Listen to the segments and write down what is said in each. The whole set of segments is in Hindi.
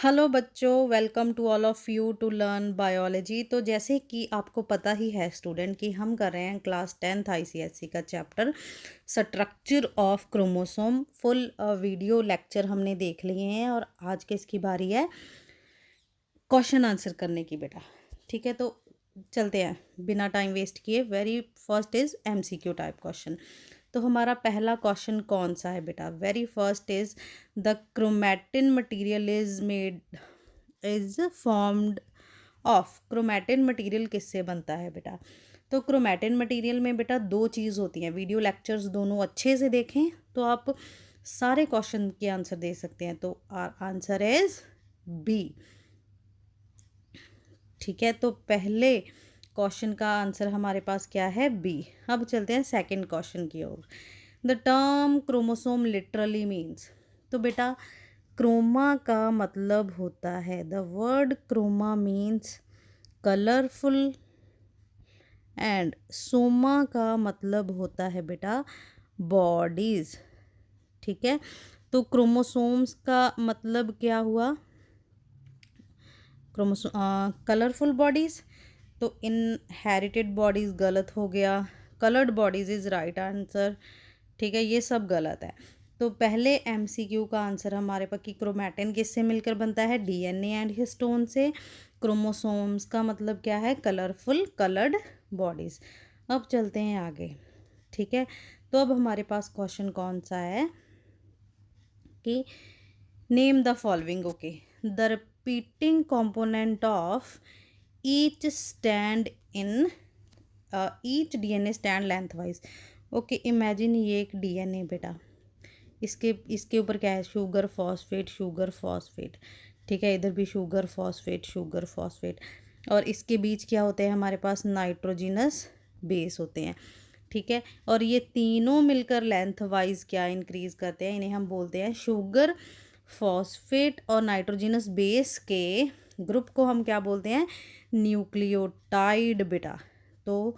हेलो बच्चों, welcome to all of you to learn biology. तो जैसे कि आपको पता ही है स्टूडेंट कि हम कर रहे हैं क्लास 10th आईसीएसई का chapter structure of chromosome. Full video lecture हमने देख लिए हैं और आज के इसकी बारी है क्वेश्चन आंसर करने की बेटा। ठीक है, तो चलते हैं बिना टाइम वेस्ट किए। Very first is MCQ type question. तो हमारा पहला क्वेश्चन कौन सा है बेटा? Very first is the chromatin material is formed of. Chromatin material किससे बनता है बेटा? तो क्रोमैटिन मटेरियल में बेटा दो चीज़ होती हैं। वीडियो लेक्चर्स दोनों अच्छे से देखें तो आप सारे क्वेश्चन के आंसर दे सकते हैं। तो आंसर इज बी। ठीक है, तो पहले क्वेश्चन का आंसर हमारे पास क्या है? बी। अब चलते हैं सेकंड क्वेश्चन की ओर। The term chromosome literally means. तो बेटा क्रोमा का मतलब होता है, the word chroma means colourful and soma का मतलब होता है बेटा बॉडीज। ठीक है, तो क्रोमोसोम्स का मतलब क्या हुआ? Colourful bodies. तो इनहेरिटेड बॉडीज गलत हो गया, coloured bodies is right answer. ठीक है, ये सब गलत है। तो पहले एमसीक्यू का आंसर हमारे पास कि क्रोमैटिन किससे मिलकर बनता है? डीएनए एंड हिस्टोन से। क्रोमोसोम्स का मतलब क्या है? Colourful coloured bodies. अब चलते हैं आगे। ठीक है, तो अब हमारे पास क्वेश्चन कौन सा है कि name the following. Okay, the repeating component of each stand in each DNA stand length wise. Okay, imagine ये एक डीएनए बेटा, इसके ऊपर क्या है? Sugar phosphate, sugar phosphate. ठीक है, इधर भी शुगर फॉस्फेट, शुगर फॉस्फेट। और इसके बीच क्या होते हैं हमारे पास? नाइट्रोजिनस बेस होते हैं। ठीक है, और ये तीनों मिलकर लेंथ वाइज क्या इंक्रीज करते हैं? इन्हें हम बोलते हैं शुगर फॉस्फेट और नाइट्रोजिनस बेस के ग्रुप को हम क्या बोलते हैं? न्यूक्लियोटाइड बेटा। तो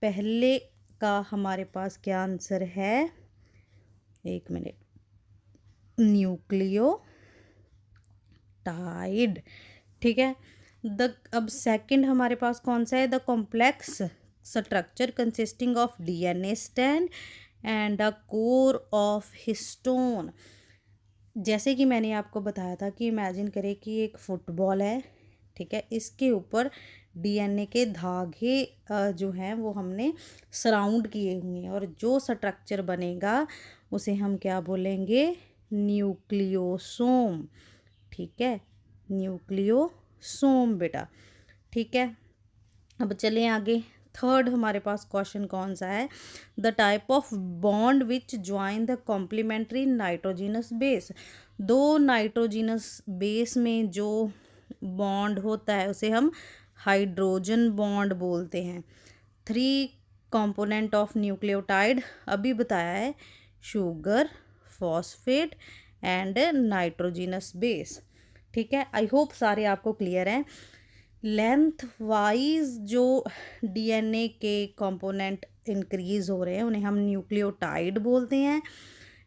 पहले का हमारे पास क्या आंसर है? एक मिनट, न्यूक्लियोटाइड। ठीक है, अब सेकंड हमारे पास कौन सा है? The complex structure consisting of DNA stand and the core of histone. जैसे कि मैंने आपको बताया था कि इमेजिन करें कि एक फुटबॉल है। ठीक है, इसके ऊपर डीएनए के धागे जो हैं वो हमने सराउंड किए हुए हैं और जो स्ट्रक्चर बनेगा उसे हम क्या बोलेंगे? न्यूक्लियोसोम। ठीक है, न्यूक्लियोसोम बेटा। ठीक है, अब चलें आगे। थर्ड हमारे पास क्वेश्चन कौन सा है? The type of bond which join the complementary nitrogenous base. दो नाइट्रोजिनस बेस में जो बॉन्ड होता है उसे हम हाइड्रोजन बॉन्ड बोलते हैं। थ्री कंपोनेंट ऑफ न्यूक्लियोटाइड अभी बताया है, sugar phosphate and nitrogenous base. ठीक है, आई होप सारे आपको क्लियर हैं। लेंथ वाइज जो डीएनए के कंपोनेंट इंक्रीज हो रहे हैं उन्हें हम न्यूक्लियोटाइड बोलते हैं।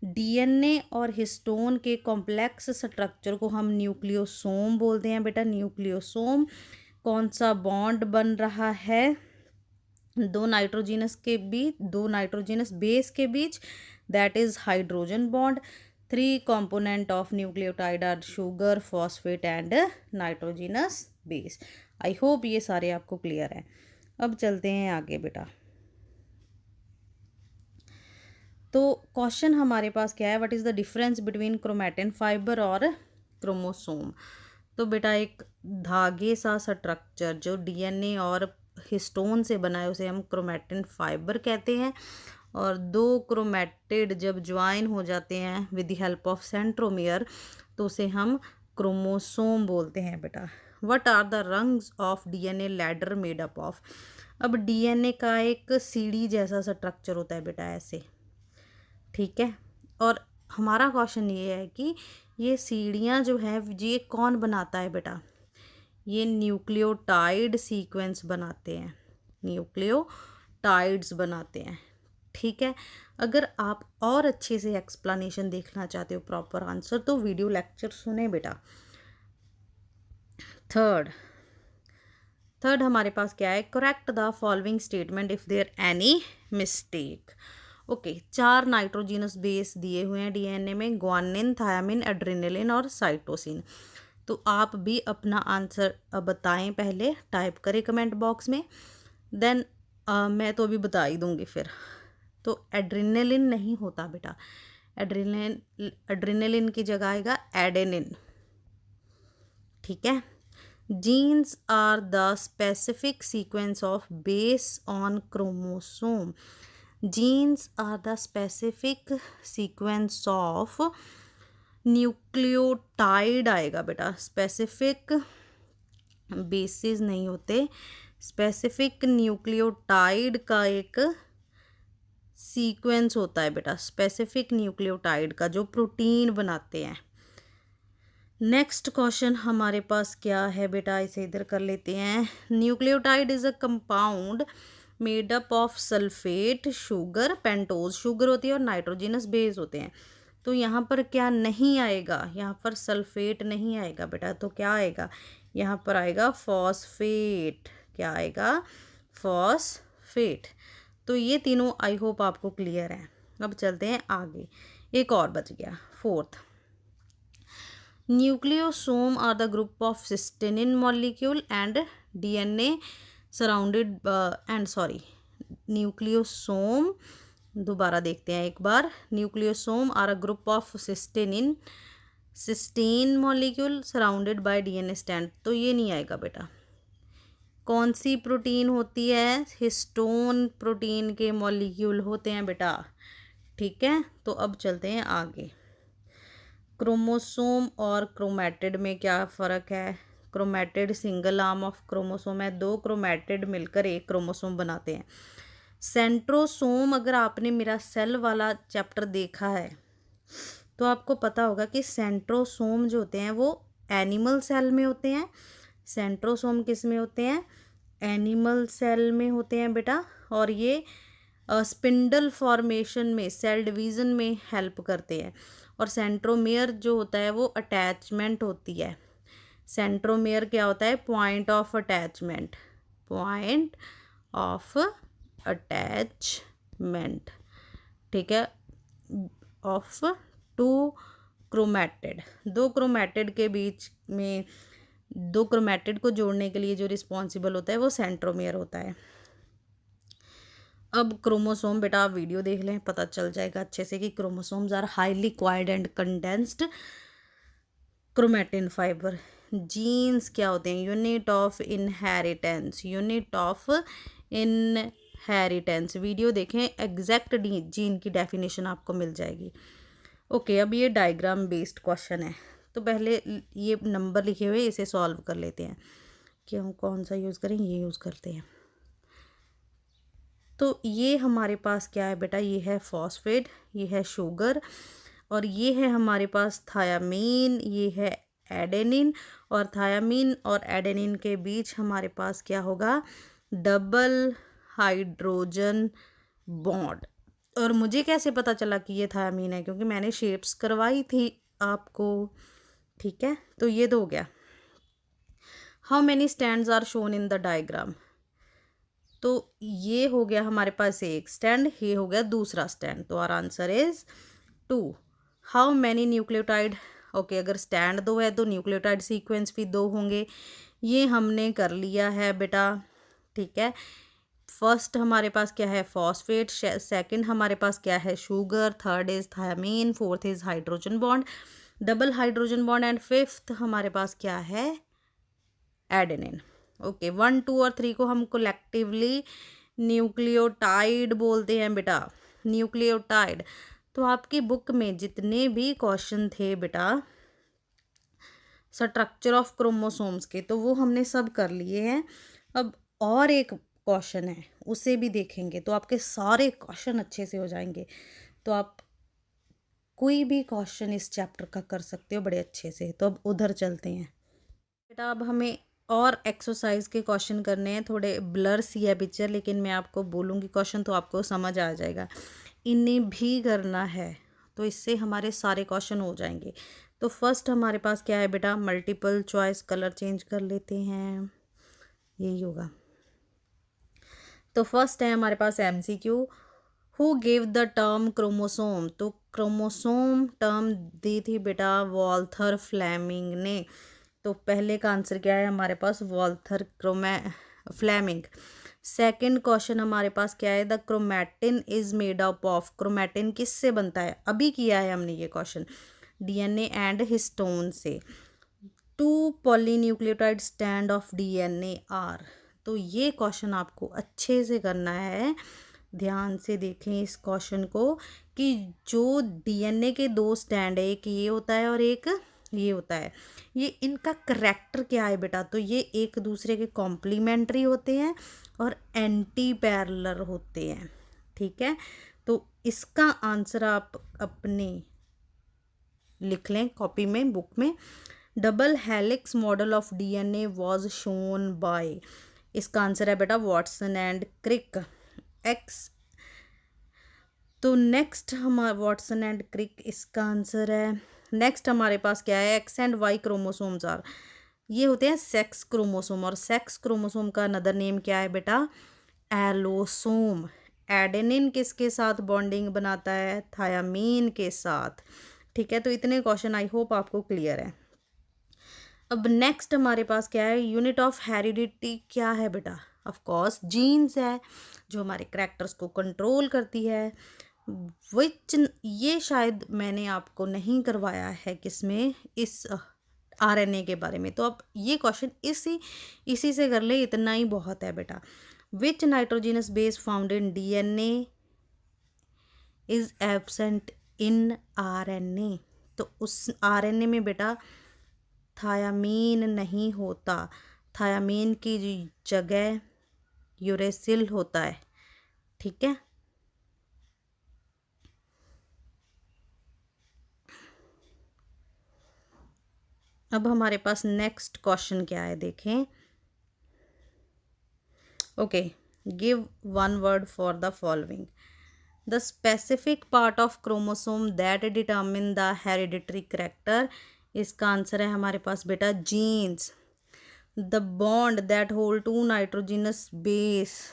डीएनए और हिस्टोन के कॉम्प्लेक्स स्ट्रक्चर को हम न्यूक्लियोसोम बोलते हैं बेटा, न्यूक्लियोसोम। कौन सा बॉन्ड बन रहा है? दो नाइट्रोजिनस बेस के बीच, that is hydrogen bond. Three component of nucleotide are sugar phosphate and nitrogenous base. I hope ये सारे आपको क्लियर हैं। अब चलते हैं आगे बेटा। तो क्वेश्चन हमारे पास क्या है? What is the difference between chromatin fibre और क्रोमोसोम। तो बेटा एक धागे सा स्ट्रक्चर जो डीएनए और हिस्टोन से बना है उसे हम क्रोमैटिन फाइबर कहते हैं। और दो क्रोमैटिड जब ज्वाइन हो जाते हैं with the help of centromere तो उसे हम क्रोमोसोम बोलते हैं बेटा। What are the rungs of DNA ladder made up of. अब डीएनए का एक सीढ़ी जैसा स्ट्रक्चर होता है बेटा, ऐसे। ठीक है, और हमारा क्वेश्चन ये है कि ये सीढ़ियाँ जो है ये कौन बनाता है बेटा? ये न्यूक्लियोटाइड सीक्वेंस बनाते हैं, न्यूक्लियोटाइड्स बनाते हैं। ठीक है, अगर आप और अच्छे से एक्सप्लेनेशन देखना चाहते हो, प्रॉपर आंसर, तो वीडियो लेक्चर सुने बेटा। थर्ड हमारे पास क्या है, correct the following statement if there any mistake. Okay, 4 nitrogenous base दिए हुए हैं डीएनए में, ग्वानिन, थायामिन, एड्रेनलिन और साइटोसिन। तो आप भी अपना आंसर बताएं, पहले टाइप करें कमेंट बॉक्स में, देन मैं तो अभी बता ही दूंगी फिर। तो एड्रेनलिन नहीं होता बेटा, एड्रेनलिन की जगह आएगा एडेनिन, ठीक है। Genes are the specific sequence of base on chromosome. Genes are the specific sequence of nucleotide आएगा बेटा, स्पेसिफिक बेसिस नहीं होते, स्पेसिफिक न्यूक्लियोटाइड का एक सीक्वेंस होता है बेटा, स्पेसिफिक न्यूक्लियोटाइड का जो प्रोटीन बनाते हैं। नेक्स्ट क्वेश्चन हमारे पास क्या है बेटा, इसे इधर कर लेते हैं। Nucleotide is a compound made up of sulphate, sugar, pentose, sugar होती है और नाइट्रोजिनस बेस होते हैं। तो यहाँ पर क्या नहीं आएगा, यहाँ पर सल्फेट नहीं आएगा बेटा, तो क्या आएगा, यहाँ पर आएगा फॉस्फेट। क्या आएगा, फॉस्फेट। तो ये तीनों आई होप आपको क्लियर है। अब चलते हैं आगे, एक और बच गया, fourth. Nucleosome are the group of cysteine molecule and DNA surrounded nucleosome, दोबारा देखते हैं एक बार। Nucleosome are a group of cysteine molecule surrounded by DNA strand. तो ये नहीं आएगा बेटा। कौन सी प्रोटीन होती है, हिस्टोन प्रोटीन के मॉलिक्यूल होते हैं बेटा, ठीक है। तो अब चलते हैं आगे। क्रोमोसोम और क्रोमैटिड में क्या फ़र्क है। Chromatid single arm of chromosome है, 2 क्रोमैटिड मिलकर एक क्रोमोसोम बनाते हैं। सेंट्रोसोम, अगर आपने मेरा सेल वाला चैप्टर देखा है तो आपको पता होगा कि सेंट्रोसोम जो होते हैं वो एनिमल सेल में होते हैं। सेंट्रोसोम किस में होते हैं, एनिमल सेल में होते हैं बेटा। और ये स्पिंडल फॉर्मेशन में, सेल डिवीज़न में हेल्प करते हैं। और सेंट्रोमेयर जो होता है वो अटैचमेंट होती है। सेंट्रोमेयर क्या होता है, point of attachment, point of attachment, ठीक है, ऑफ 2 क्रोमैटिड। 2 क्रोमैटिड के बीच में, 2 क्रोमैटिड को जोड़ने के लिए जो रिस्पॉन्सिबल होता है वो सेंट्रोमेयर होता है। अब क्रोमोसोम बेटा आप वीडियो देख लें, पता चल जाएगा अच्छे से कि chromosomes are highly coiled and condensed chromatin fibre. Genes क्या होते हैं, unit of inheritance, unit of inheritance. Video देखें, एग्जैक्ट जीन की डेफिनेशन आपको मिल जाएगी। ओके, अब ये डायग्राम बेस्ड क्वेश्चन है, तो पहले ये नंबर लिखे हुए इसे सॉल्व कर लेते हैं। क्यों, कौन सा यूज़ करें, ये यूज़ करते हैं। तो ये हमारे पास क्या है बेटा, ये है फॉस्फेट, ये है शुगर, और ये है हमारे पास थायामीन, ये है एडेनिन। और थायामीन और एडेनिन के बीच हमारे पास क्या होगा, डबल हाइड्रोजन बॉन्ड। और मुझे कैसे पता चला कि ये थायामीन है, क्योंकि मैंने शेप्स करवाई थी आपको, ठीक है। तो ये तो हो गया। How many strands are shown in the diagram. तो ये हो गया हमारे पास एक स्टैंड, ये हो गया दूसरा स्टैंड, तो our answer is 2। How many nucleotide, okay, अगर स्टैंड 2 है तो न्यूक्लियोटाइड सीक्वेंस भी 2 होंगे। ये हमने कर लिया है बेटा, ठीक है। फर्स्ट हमारे पास क्या है, फॉस्फेट, सेकंड हमारे पास क्या है, sugar, third is thymine, fourth is hydrogen bond, double hydrogen bond, and fifth हमारे पास क्या है, एडेनिन। ओके, 1, 2 और 3 को हम कोलेक्टिवली न्यूक्लियोटाइड बोलते हैं बेटा, न्यूक्लियोटाइड। तो आपकी बुक में जितने भी क्वेश्चन थे बेटा स्ट्रक्चर ऑफ क्रोमोसोम्स के, तो वो हमने सब कर लिए हैं। अब और एक क्वेश्चन है, उसे भी देखेंगे तो आपके सारे क्वेश्चन अच्छे से हो जाएंगे। तो आप कोई भी क्वेश्चन इस चैप्टर का कर सकते हो बड़े अच्छे से। तो अब उधर चलते हैं बेटा। अब हमें और एक्सरसाइज के क्वेश्चन करने हैं, थोड़े ब्लर सी है पिक्चर, लेकिन मैं आपको बोलूँगी क्वेश्चन तो आपको समझ आ जाएगा। इन्हें भी करना है, तो इससे हमारे सारे क्वेश्चन हो जाएंगे। तो फर्स्ट हमारे पास क्या है बेटा, मल्टीपल चॉइस, कलर चेंज कर लेते हैं, यही होगा। तो फर्स्ट है हमारे पास MCQ, who give the term chromosome, तो क्रोमोसोम टर्म दी थी बेटा वॉल्थर फ्लेमिंग ने। तो पहले का आंसर क्या है हमारे पास, वॉल्थर फ्लेमिंग। सेकंड क्वेश्चन हमारे पास क्या है, the chromatin is made up of, chromatin किससे बनता है, अभी किया है हमने ये क्वेश्चन, डीएनए एंड हिस्टोन से। Two polynucleotide strand of DNA are, तो ये क्वेश्चन आपको अच्छे से करना है, ध्यान से देखें इस क्वेश्चन को, कि जो डीएनए के दो स्टैंड है, एक ये होता है और एक ये होता है, ये इनका करैक्टर क्या है बेटा, तो ये एक दूसरे के कॉम्प्लीमेंट्री होते हैं और एंटी पैरेलल होते हैं, ठीक है। तो इसका आंसर आप अपने लिख लें कॉपी में, बुक में। Double helix model of DNA was shown by, इसका आंसर है बेटा वॉटसन एंड क्रिक, एक्स। तो नेक्स्ट हमारा वॉटसन एंड क्रिक इसका आंसर है। नेक्स्ट हमारे पास क्या है, X and Y chromosomes are, ये होते हैं सेक्स क्रोमोसोम, और सेक्स क्रोमोसोम का अनदर नेम क्या है बेटा, एलोसोम। एडेनिन किसके साथ बॉन्डिंग बनाता है, थायामीन के साथ, ठीक है। तो इतने क्वेश्चन आई होप आपको क्लियर है। अब नेक्स्ट हमारे पास क्या है, यूनिट ऑफ हेरिडिटी क्या है बेटा, ऑफ कोर्स जीन्स है, जो हमारे करैक्टर्स को कंट्रोल करती है, विच, ये शायद मैंने आपको नहीं करवाया है किसमें, इस आरएनए के बारे में, तो अब ये क्वेश्चन इसी से कर ले, इतना ही बहुत है बेटा। Which nitrogenous base found in DNA is absent in RNA, तो उस आरएनए में बेटा थायामीन नहीं होता, थायामीन की जगह यूरेसिल होता है, ठीक है। अब हमारे पास नेक्स्ट क्वेश्चन क्या है देखें, okay, give one word for the following, the specific part of chromosome that determine the hereditary character, इसका आंसर है हमारे पास बेटा genes. The bond that hold two nitrogenous base,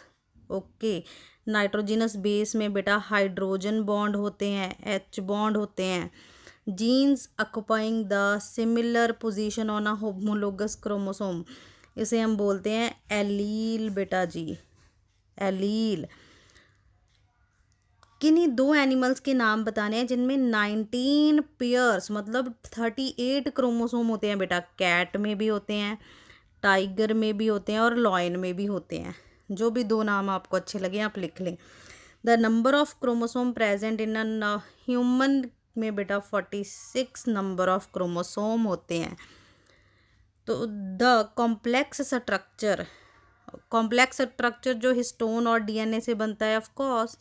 okay, nitrogenous base में बेटा हाइड्रोजन बॉन्ड होते हैं, एच बॉन्ड होते हैं। Genes occupying the similar position on a homologous chromosome, इसे हम बोलते हैं एलील बेटा जी, एलील। किन्हीं दो एनिमल्स के नाम बताने हैं जिनमें 19 पेयर्स मतलब 38 क्रोमोसोम होते हैं बेटा, कैट में भी होते हैं, टाइगर में भी होते हैं और लॉयन में भी होते हैं, जो भी दो नाम आपको अच्छे लगे आप लिख लें। The number of chromosome present in a human में बेटा 46 नंबर ऑफ क्रोमोसोम होते हैं। तो द कॉम्प्लेक्स स्ट्रक्चर जो हिस्टोन और डीएनए से बनता है, ऑफ कोर्स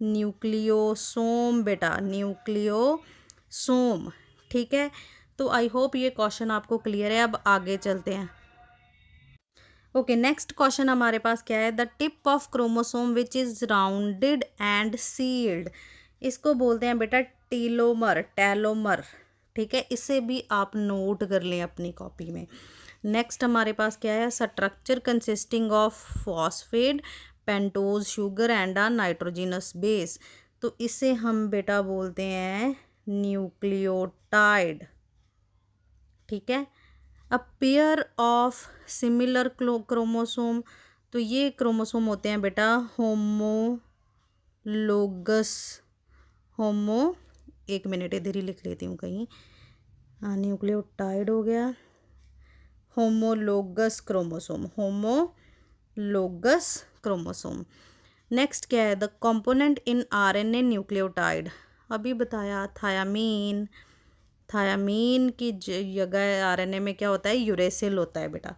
न्यूक्लियोसोम बेटा, न्यूक्लियोसोम, ठीक है। तो आई होप ये क्वेश्चन आपको क्लियर है। अब आगे चलते हैं। ओके, नेक्स्ट क्वेश्चन हमारे पास क्या है, the tip of chromosome which is rounded and sealed, इसको बोलते हैं बेटा टेलोमर, ठीक है। इसे भी आप नोट कर लें अपनी कॉपी में। नेक्स्ट हमारे पास क्या है, structure consisting of phosphate, pentose sugar and a nitrogenous base, तो इसे हम बेटा बोलते हैं न्यूक्लियोटाइड, ठीक है। A pair of similar chromosome, तो ये क्रोमोसोम होते हैं बेटा एक मिनट इधर ही लिख लेती हूँ कहीं, हाँ न्यूक्लियोटाइड हो गया, होमोलोगस क्रोमोसोम। नेक्स्ट क्या है, the component in RNA nucleotide, अभी बताया थायामीन की जगह आरएनए में क्या होता है, यूरेसिल होता है बेटा।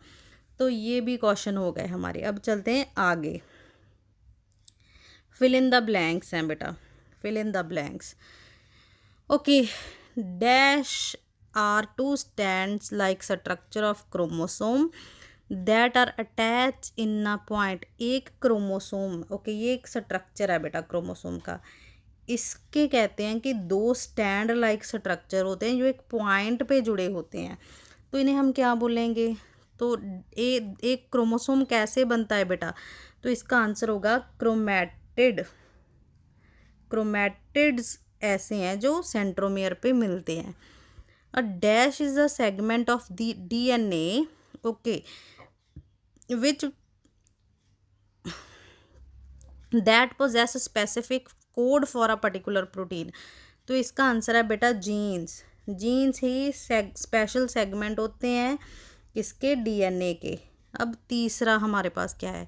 तो ये भी क्वेश्चन हो गए हमारे। अब चलते हैं आगे, फिल इन द ब्लैंक्स हैं बेटा, fill in the blanks. Okay, dash are two strands like structure of chromosome that are attach in a point, एक क्रोमोसोम, ओके ये एक स्ट्रक्चर है बेटा क्रोमोसोम का, इसके कहते हैं कि दो स्टैंड लाइक स्ट्रक्चर होते हैं जो एक पॉइंट पे जुड़े होते हैं, तो इन्हें हम क्या बोलेंगे। तो एक क्रोमोसोम कैसे बनता है बेटा, तो इसका आंसर होगा क्रोमैटिड। क्रोमैटिड्स ऐसे हैं जो सेंट्रोमियर पे मिलते हैं। A dash is a segment of the DNA, okay, which that poses specific code for a particular protein. तो इसका आंसर है बेटा जीन्स। जीन्स ही स्पेशल सेगमेंट होते हैं किसके, डीएनए के। अब तीसरा हमारे पास क्या है,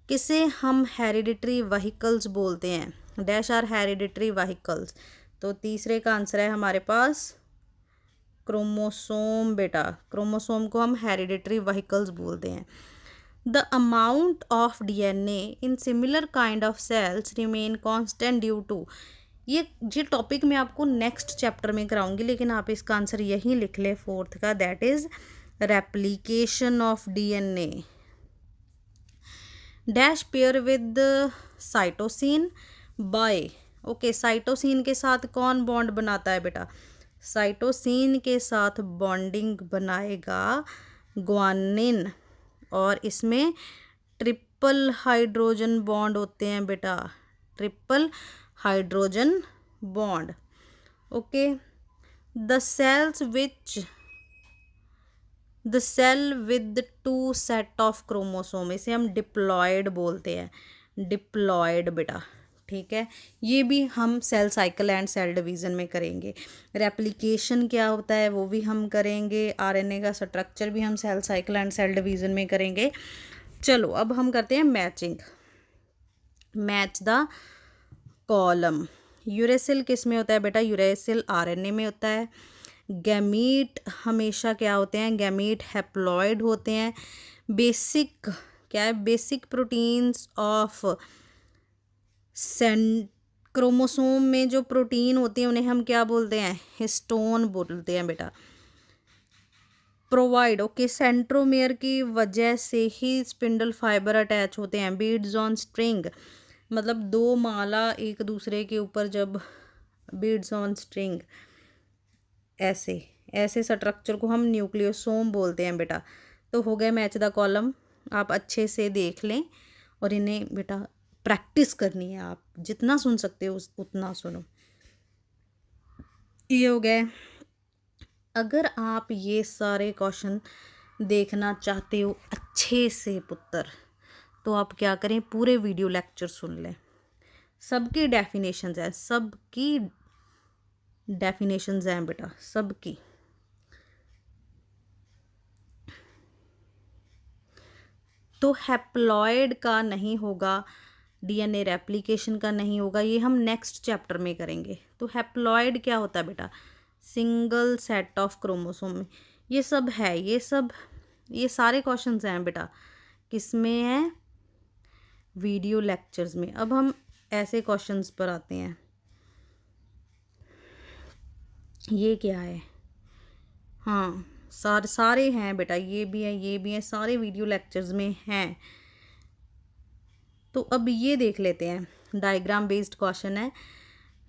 किसे हम हेरिडिटरी व्हीकल्स बोलते हैं, डैश आर हेरिडिटरी व्हीकल्स। तो तीसरे का आंसर है हमारे पास क्रोमोसोम बेटा। क्रोमोसोम को हम हेरिडिटरी व्हीकल्स बोलते हैं। The amount of DNA in similar kind of cells remain constant due to, ये टॉपिक मैं आपको नेक्स्ट चैप्टर में कराऊंगी, लेकिन आप इसका आंसर यही लिख ले फोर्थ का, that is replication of DNA. Dash pair with cytosine by, okay, cytosine के साथ कौन बॉन्ड बनाता है बेटा, साइटोसिन के साथ बॉन्डिंग बनाएगा ग्वानिन, और इसमें ट्रिपल हाइड्रोजन बॉन्ड होते हैं बेटा, triple hydrogen bond, okay. The cell with two set of chromosome, इसे हम डिप्लॉयड बोलते हैं, डिप्लॉयड बेटा, ठीक है। ये भी हम cell cycle and cell division में करेंगे। रेप्लिकेशन क्या होता है वो भी हम करेंगे, आरएनए का स्ट्रक्चर भी हम cell cycle and cell division में करेंगे। चलो अब हम करते हैं matching, match the column. Uracil किस में होता है बेटा, यूरेसिल आरएनए में होता है। गैमीट हमेशा क्या होते हैं, गैमीट हैप्लॉइड होते हैं। बेसिक क्या है, बेसिक प्रोटीन्स ऑफ क्रोमोसोम में जो प्रोटीन होती हैं उन्हें हम क्या बोलते हैं, हिस्टोन बोलते हैं बेटा। प्रोवाइड, ओके, सेंट्रोमियर की वजह से ही स्पिंडल फाइबर अटैच होते हैं। बीड्स ऑन स्ट्रिंग, मतलब दो माला एक दूसरे के ऊपर जब, बीड्स ऑन स्ट्रिंग, ऐसे ऐसे स्ट्रक्चर को हम न्यूक्लियोसोम बोलते हैं बेटा। तो हो गया मैच द कॉलम, आप अच्छे से देख लें और इन्हें बेटा प्रैक्टिस करनी है, आप जितना सुन सकते हो उतना सुनो। ये हो गए। अगर आप ये सारे क्वेश्चन देखना चाहते हो अच्छे से पुत्र, तो आप क्या करें, पूरे वीडियो लेक्चर सुन लें। सबकी डेफिनेशंस हैं, सबकी डेफिनेशंस हैं बेटा, सबकी। तो हैप्लॉयड का नहीं होगा, डीएनए रेप्लिकेशन का नहीं होगा, ये हम नेक्स्ट चैप्टर में करेंगे। तो हैप्लॉयड क्या होता है बेटा, सिंगल सेट ऑफ क्रोमोसोम में ये सब है, ये सारे क्वेश्चंस हैं बेटा, किस में है, वीडियो लेक्चर्स में। अब हम ऐसे क्वेश्चंस पर आते हैं। ये क्या है, हाँ सारे हैं बेटा, ये भी है, ये भी है, सारे वीडियो लेक्चर्स में हैं। तो अब ये देख लेते हैं, डायग्राम बेस्ड क्वेश्चन है।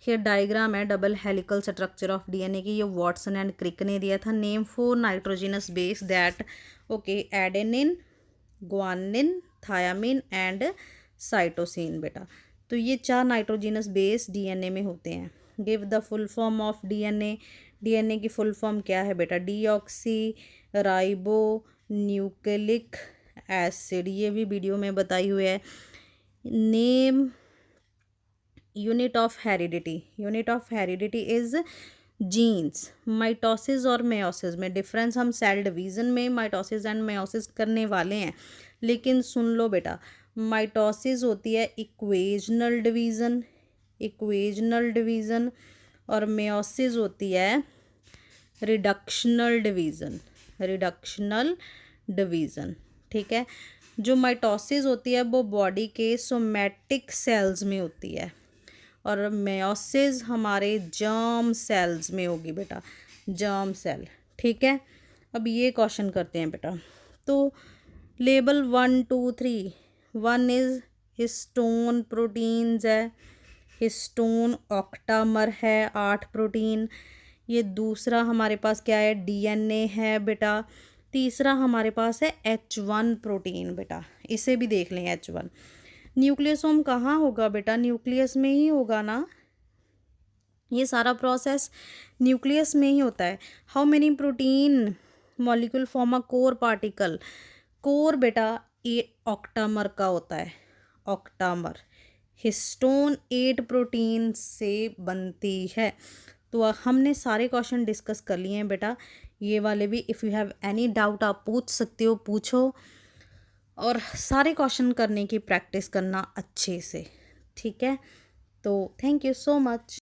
ये डायग्राम है double helical structure of DNA की, ये वॉटसन एंड क्रिक ने दिया था। Name 4 nitrogenous base that, okay, adenine, guanine, thiamine and cytosine बेटा। तो ये 4 नाइट्रोजिनस बेस डीएनए में होते हैं। Give the full form of DNA, DNA की फुल फॉर्म क्या है बेटा, डीऑक्सी राइबो न्यूक्लिक एसिड, ये भी वीडियो में बताई हुई है। Name unit of heredity, unit of heredity is genes. Mitosis और मेयोसिस में डिफरेंस, हम सेल डिवीज़न में माइटोसिस एंड मेयोसिस करने वाले हैं, लेकिन सुन लो बेटा, माइटोसिस होती है इक्वेजनल डिवीज़न, इक्वेजनल डिवीज़न, और मेयोसिस होती है रिडक्शनल डिवीज़न, रिडक्शनल डिवीज़न, ठीक है। जो माइटोसिस होती है वो बॉडी के सोमैटिक सेल्स में होती है, और मेयोसिस हमारे जर्म सेल्स में होगी बेटा, जर्म सेल, ठीक है। अब ये क्वेश्चन करते हैं बेटा। तो लेबल 1 2 3, 1 इज हिस्टोन प्रोटीन्स है, हिस्टोन ऑक्टामर है 8 प्रोटीन। ये दूसरा हमारे पास क्या है, डीएनए है बेटा। तीसरा हमारे पास है H1 प्रोटीन बेटा, इसे भी देख लें H1। न्यूक्लियोसोम कहाँ होगा बेटा, न्यूक्लियस में ही होगा ना, ये सारा प्रोसेस न्यूक्लियस में ही होता है। How many protein molecule form a core particle, core बेटा 8 ऑक्टामर का होता है, ऑक्टामर। हिस्टोन 8 प्रोटीन से बनती है। तो हमने सारे क्वेश्चन डिस्कस कर लिए हैं बेटा, ये वाले भी। If you have any doubt आप पूछ सकते हो, पूछो। और सारे क्वेश्चन करने की प्रैक्टिस करना अच्छे से, ठीक है। तो थैंक यू सो मच।